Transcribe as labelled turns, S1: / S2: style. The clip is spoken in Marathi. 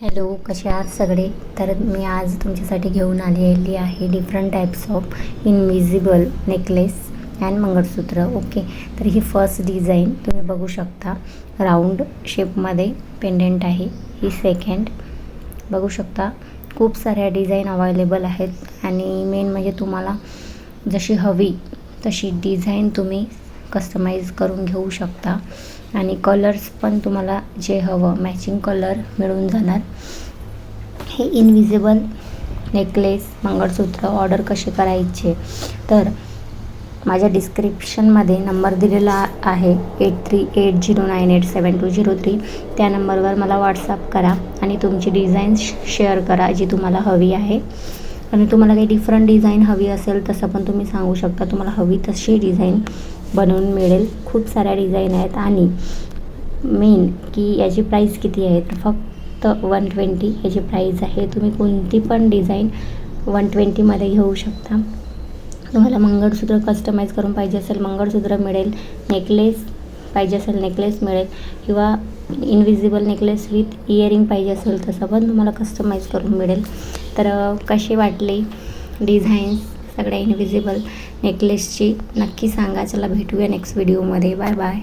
S1: हॅलो, कसे आहात सगळे. तर मी आज तुमच्यासाठी घेऊन आलेली आहे different types of invisible necklace and mangalsutra. Okay, तर ही फर्स्ट डिझाईन तुम्ही बघू शकता, राऊंड शेपमध्ये पेंडेंट आहे. ही सेकंड बघू शकता. खूप साऱ्या डिझाईन अवेलेबल आहेत आणि मेन म्हणजे तुम्हाला जशी हवी तशी डिझाईन तुम्ही कस्टमाइज करून घेऊ शकता आणि कलर्स पण तुम्हाला जे हवं मॅचिंग कलर मिळून जाणार. हे इनविजिबल नेकलेस मंगळसूत्र ऑर्डर कसे करायचे, तर माझ्या डिस्क्रिप्शनमध्ये नंबर दिलेला आहे 8380987203. त्या नंबरवर मला व्हॉट्सअप करा आणि तुमची डिझाईन शेअर करा जी तुम्हाला हवी आहे. आणि तुम्हाला काही डिफरंट डिझाईन हवी असेल तसं पण तुम्ही सांगू शकता. तुम्हाला हवी तशी डिझाईन बनवून मिळेल. खूप साऱ्या डिझाईन आहेत आणि मेन की याची प्राईस किती आहे, तर फक्त 120 याची प्राईस आहे. तुम्ही कोणती पण डिझाईन 120मध्ये घेऊ शकता. तुम्हाला मंगळसूत्र कस्टमाइज करून पाहिजे असेल मंगळसूत्र मिळेल, नेकलेस पाहिजे असेल नेकलेस मिळेल, किंवा इनविजिबल नेकलेस विथ इयरिंग पाहिजे असेल तसं पण तुम्हाला कस्टमाइज करून मिळेल. तर कशी वाटली डिझाईन्स सगळ्या इनविजिबल नेकलेसची नक्की सांगा. चला भेटूया नेक्स्ट व्हिडिओमध्ये. Bye bye.